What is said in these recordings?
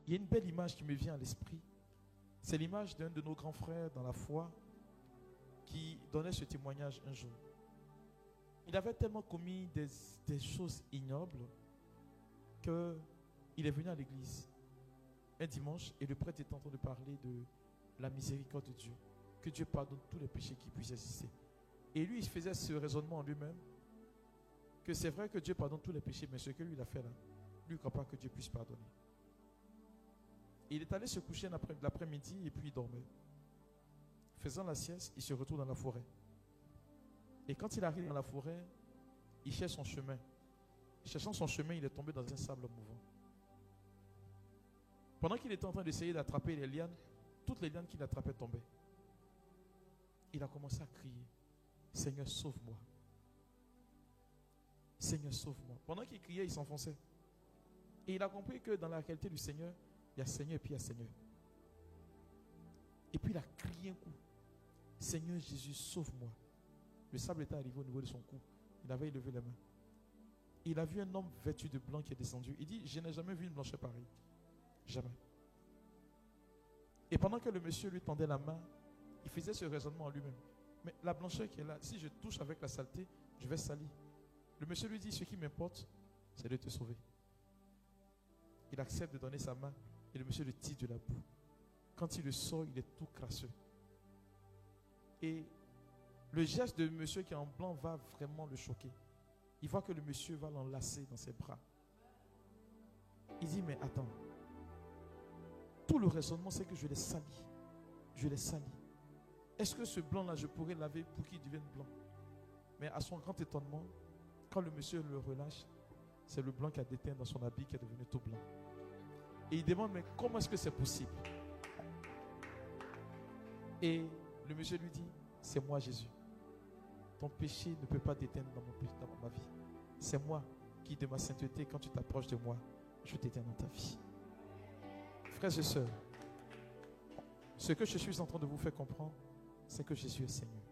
Il y a une belle image qui me vient à l'esprit. C'est l'image d'un de nos grands frères dans la foi qui donnait ce témoignage un jour. Il avait tellement commis des choses ignobles qu'il est venu à l'église un dimanche et le prêtre était en train de parler de la miséricorde de Dieu, que Dieu pardonne tous les péchés qui puissent exister. Et lui, il faisait ce raisonnement en lui-même, que c'est vrai que Dieu pardonne tous les péchés, mais ce que lui il a fait là, lui ne croit pas que Dieu puisse pardonner. Et il est allé se coucher l'après-midi et puis il dormait. Faisant la sieste, il se retrouve dans la forêt. Et quand il arrive dans la forêt, il cherche son chemin. Cherchant son chemin, il est tombé dans un sable mouvant. Pendant qu'il était en train d'essayer d'attraper les lianes, toutes les lianes qu'il attrapait tombaient. Il a commencé à crier, Seigneur, sauve-moi. Seigneur, sauve-moi. Pendant qu'il criait, il s'enfonçait. Et il a compris que dans la qualité du Seigneur, il y a Seigneur et puis il y a Seigneur. Et puis il a crié un coup. Seigneur Jésus, sauve-moi. Le sable était arrivé au niveau de son cou. Il avait élevé les mains. Il a vu un homme vêtu de blanc qui est descendu. Il dit, je n'ai jamais vu une blancheur pareille. Jamais. Et pendant que le monsieur lui tendait la main, il faisait ce raisonnement en lui-même. Mais la blancheur qui est là, si je touche avec la saleté, je vais salir. Le monsieur lui dit, ce qui m'importe, c'est de te sauver. Il accepte de donner sa main et le monsieur le tire de la boue. Quand il le sort, il est tout crasseux. Et le geste de monsieur qui est en blanc va vraiment le choquer. Il voit que le monsieur va l'enlacer dans ses bras. Il dit, mais attends. Tout le raisonnement, c'est que je l'ai sali. Je l'ai sali. Est-ce que ce blanc-là, je pourrais laver pour qu'il devienne blanc? Mais à son grand étonnement, quand le monsieur le relâche, c'est le blanc qui a déteint dans son habit qui est devenu tout blanc. Et il demande, mais comment est-ce que c'est possible? Et le monsieur lui dit, c'est moi Jésus. Ton péché ne peut pas déteindre dans ma vie. C'est moi qui, de ma sainteté, quand tu t'approches de moi, je t'éteins dans ta vie. Frères et sœurs, ce que je suis en train de vous faire comprendre, c'est que Jésus est Seigneur.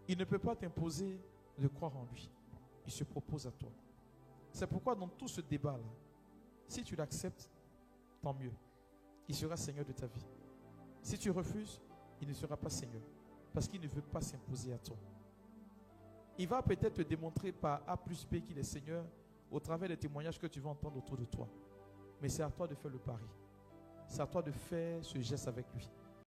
Il ne peut pas t'imposer de croire en lui. Il se propose à toi. C'est pourquoi dans tout ce débat-là, si tu l'acceptes, tant mieux. Il sera Seigneur de ta vie. Si tu refuses, il ne sera pas Seigneur. Parce qu'il ne veut pas s'imposer à toi. Il va peut-être te démontrer par A plus B qu'il est Seigneur au travers des témoignages que tu vas entendre autour de toi. Mais c'est à toi de faire le pari. C'est à toi de faire ce geste avec lui.